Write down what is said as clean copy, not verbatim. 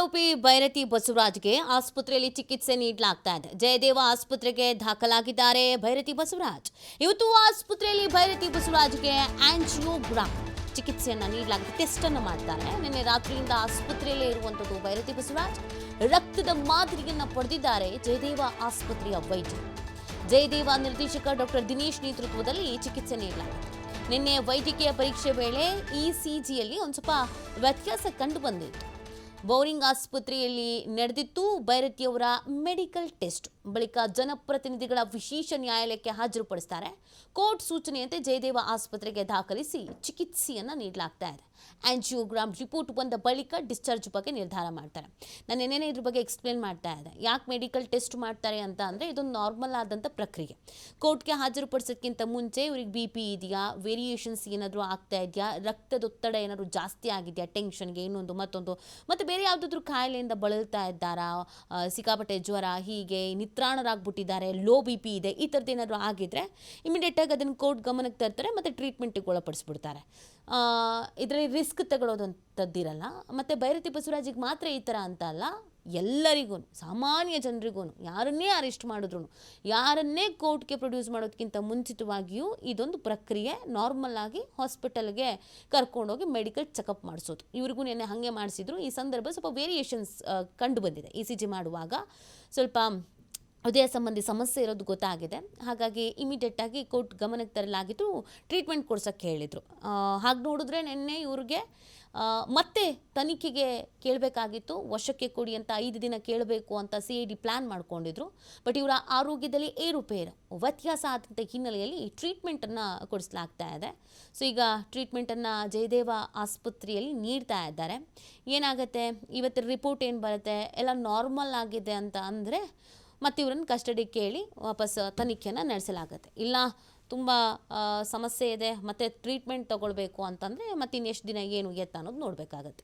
ಆರೋಪಿ ಭೈರತಿ ಬಸವರಾಜ್ಗೆ ಆಸ್ಪತ್ರೆಯಲ್ಲಿ ಚಿಕಿತ್ಸೆ ನೀಡಲಾಗ್ತಾ ಇದೆ. ಜಯದೇವ ಆಸ್ಪತ್ರೆಗೆ ದಾಖಲಾಗಿದ್ದಾರೆ ಭೈರತಿ ಬಸವರಾಜ್. ಇವತ್ತು ಆಸ್ಪತ್ರೆಯಲ್ಲಿ ಭೈರತಿ ಬಸವರಾಜ್ಗೆ ಆಂಜಿಯೋಗ್ರಾಮ್ ಚಿಕಿತ್ಸೆಯನ್ನು ನೀಡಲಾಗಿದೆ. ಟೆಸ್ಟ್ ಅನ್ನು ಮಾಡ್ತಾರೆ. ನಿನ್ನೆ ರಾತ್ರಿಯಿಂದ ಆಸ್ಪತ್ರೆಯಲ್ಲೇ ಇರುವಂಥದ್ದು ಭೈರತಿ ಬಸವರಾಜ್. ರಕ್ತದ ಮಾದರಿಯನ್ನು ಪಡೆದಿದ್ದಾರೆ ಜಯದೇವ ಆಸ್ಪತ್ರೆಯ ವೈದ್ಯರು. ಜಯದೇವ ನಿರ್ದೇಶಕ ಡಾಕ್ಟರ್ ದಿನೇಶ್ ನೇತೃತ್ವದಲ್ಲಿ ಚಿಕಿತ್ಸೆ ನೀಡಲಾಗಿದೆ. ನಿನ್ನೆ ವೈದ್ಯಕೀಯ ಪರೀಕ್ಷೆ ವೇಳೆ ಇಸಿಜಿಯಲ್ಲಿ ಒಂದು ಸ್ವಲ್ಪ ವ್ಯತ್ಯಾಸ ಕಂಡು ಬಂದಿತ್ತು. ಬೌರಿಂಗ್ ಆಸ್ಪತ್ರೆಯಲ್ಲಿ ನಡೆದಿತ್ತು ಭೈರತಿಯವರ ಮೆಡಿಕಲ್ ಟೆಸ್ಟ್. ಬಳಿಕ ಜನಪ್ರತಿನಿಧಿಗಳ ವಿಶೇಷ ನ್ಯಾಯಾಲಯಕ್ಕೆ ಹಾಜರುಪಡಿಸ್ತಾರೆ. ಕೋರ್ಟ್ ಸೂಚನೆಯಂತೆ ಜಯದೇವ ಆಸ್ಪತ್ರೆಗೆ ದಾಖಲಿಸಿ ಚಿಕಿತ್ಸೆಯನ್ನು ನೀಡಲಾಗ್ತಾ ಇದೆ. ಆಂಜಿಯೋಗ್ರಾಮ್ ರಿಪೋರ್ಟ್ ಬಂದ ಬಳಿಕ ಡಿಸ್ಚಾರ್ಜ್ ಬಗ್ಗೆ ನಿರ್ಧಾರ ಮಾಡ್ತಾರೆ. ನಾನು ಏನೇನೇ ಇದ್ರ ಬಗ್ಗೆ ಎಕ್ಸ್ಪ್ಲೇನ್ ಮಾಡ್ತಾ ಇದ್ದೆ. ಯಾಕೆ ಮೆಡಿಕಲ್ ಟೆಸ್ಟ್ ಮಾಡ್ತಾರೆ ಅಂತ ಅಂದರೆ ಇದೊಂದು ನಾರ್ಮಲ್ ಆದಂಥ ಪ್ರಕ್ರಿಯೆ. ಕೋರ್ಟ್ಗೆ ಹಾಜರುಪಡಿಸೋದಕ್ಕಿಂತ ಮುಂಚೆ ಇವ್ರಿಗೆ BP ಇದೆಯಾ, ವೇರಿಯೇಷನ್ಸ್ ಏನಾದರೂ ಆಗ್ತಾ ಇದೆಯಾ, ರಕ್ತದೊತ್ತಡ ಏನಾದರೂ ಜಾಸ್ತಿ ಆಗಿದೆಯಾ, ಟೆನ್ಷನ್ಗೆ ಇನ್ನೊಂದು ಮತ್ತೊಂದು, ಮತ್ತು ಬೇರೆ ಯಾವುದಾದ್ರೂ ಕಾಯಿಲೆಯಿಂದ ಬಳಲ್ತಾ ಇದ್ದಾರಾ, ಸಿಕ್ಕಾಪಟ್ಟೆ ಜ್ವರ, ಹೀಗೆ ನಿತ್ರಾಣರಾಗ್ಬಿಟ್ಟಿದ್ದಾರೆ, ಲೋ BP ಇದೆ, ಈ ಥರದ್ದು ಏನಾದರೂ ಆಗಿದ್ರೆ ಇಮಿಡಿಯೇಟಾಗಿ ಅದನ್ನು ಕೋರ್ಟ್ ಗಮನಕ್ಕೆ ತರ್ತಾರೆ ಮತ್ತು ಟ್ರೀಟ್ಮೆಂಟಿಗೆ ಒಳಪಡಿಸ್ಬಿಡ್ತಾರೆ. ಇದರಲ್ಲಿ ರಿಸ್ಕ್ ತಗೊಳ್ಳೋದಂಥದ್ದಿರಲ್ಲ. ಮತ್ತು ಭೈರತಿ ಬಸವರಾಜಿಗೆ ಮಾತ್ರ ಈ ಥರ ಅಂತ ಅಲ್ಲ, ಎಲ್ಲರಿಗೂ, ಸಾಮಾನ್ಯ ಜನರಿಗೂ, ಯಾರನ್ನೇ ಅರೆಸ್ಟ್ ಮಾಡಿದ್ರು, ಯಾರನ್ನೇ ಕೋರ್ಟ್ಗೆ ಪ್ರೊಡ್ಯೂಸ್ ಮಾಡೋದಕ್ಕಿಂತ ಮುಂಚಿತವಾಗಿಯೂ ಇದೊಂದು ಪ್ರಕ್ರಿಯೆ. ನಾರ್ಮಲ್ ಆಗಿ ಹಾಸ್ಪಿಟಲ್ಗೆ ಕರ್ಕೊಂಡೋಗಿ ಮೆಡಿಕಲ್ ಚೆಕಪ್ ಮಾಡಿಸೋದು. ಇವ್ರಿಗೂ ನೆನ್ನೆ ಹಾಗೆ ಮಾಡಿಸಿದ್ರು. ಈ ಸಂದರ್ಭ ಸ್ವಲ್ಪ ವೇರಿಯೇಷನ್ಸ್ ಕಂಡು ಬಂದಿದೆ. ECG ಮಾಡುವಾಗ ಸ್ವಲ್ಪ ಹೃದಯ ಸಂಬಂಧಿ ಸಮಸ್ಯೆ ಇರೋದು ಗೊತ್ತಾಗಿದೆ. ಹಾಗಾಗಿ ಇಮಿಡಿಯೇಟಾಗಿ ಕೋರ್ಟ್ ಗಮನಕ್ಕೆ ತರಲಾಗಿದ್ದು ಟ್ರೀಟ್ಮೆಂಟ್ ಕೊಡ್ಸೋಕ್ಕೆ ಹೇಳಿದರು. ಹಾಗೆ ನೋಡಿದ್ರೆ ನಿನ್ನೆ ಇವ್ರಿಗೆ ಮತ್ತೆ ತನಿಖೆಗೆ ಕೇಳಬೇಕಾಗಿತ್ತು. ವಶಕ್ಕೆ ಕೊಡಿ ಅಂತ 5 ದಿನ ಕೇಳಬೇಕು ಅಂತ CID ಪ್ಲ್ಯಾನ್ ಮಾಡ್ಕೊಂಡಿದ್ರು. ಬಟ್ ಇವರ ಆರೋಗ್ಯದಲ್ಲಿ ಏರುಪೇರು ವ್ಯತ್ಯಾಸ ಆದಂಥ ಹಿನ್ನೆಲೆಯಲ್ಲಿ ಟ್ರೀಟ್ಮೆಂಟನ್ನು ಕೊಡಿಸಲಾಗ್ತಾ ಇದೆ. ಸೊ ಈಗ ಟ್ರೀಟ್ಮೆಂಟನ್ನು ಜಯದೇವ ಆಸ್ಪತ್ರೆಯಲ್ಲಿ ನೀಡ್ತಾ ಇದ್ದಾರೆ. ಏನಾಗುತ್ತೆ, ಇವತ್ತು ರಿಪೋರ್ಟ್ ಏನು ಬರುತ್ತೆ, ಎಲ್ಲ ನಾರ್ಮಲ್ ಆಗಿದೆ ಅಂತ ಅಂದರೆ ಮತ್ತು ಇವರನ್ನು ಕಸ್ಟಡಿಗೆ ಕೇಳಿ ವಾಪಸ್ ತನಿಖೆಯನ್ನು ನಡೆಸಲಾಗುತ್ತೆ. ಇಲ್ಲ ತುಂಬ ಸಮಸ್ಯೆ ಇದೆ ಮತ್ತು ಟ್ರೀಟ್ಮೆಂಟ್ ತೊಗೊಳ್ಬೇಕು ಅಂತಂದರೆ ಮತ್ತೆ ಇನ್ನೆಷ್ಟು ದಿನ ಏನು ಎತ್ತ ಅನ್ನೋದು ನೋಡಬೇಕಾಗತ್ತೆ.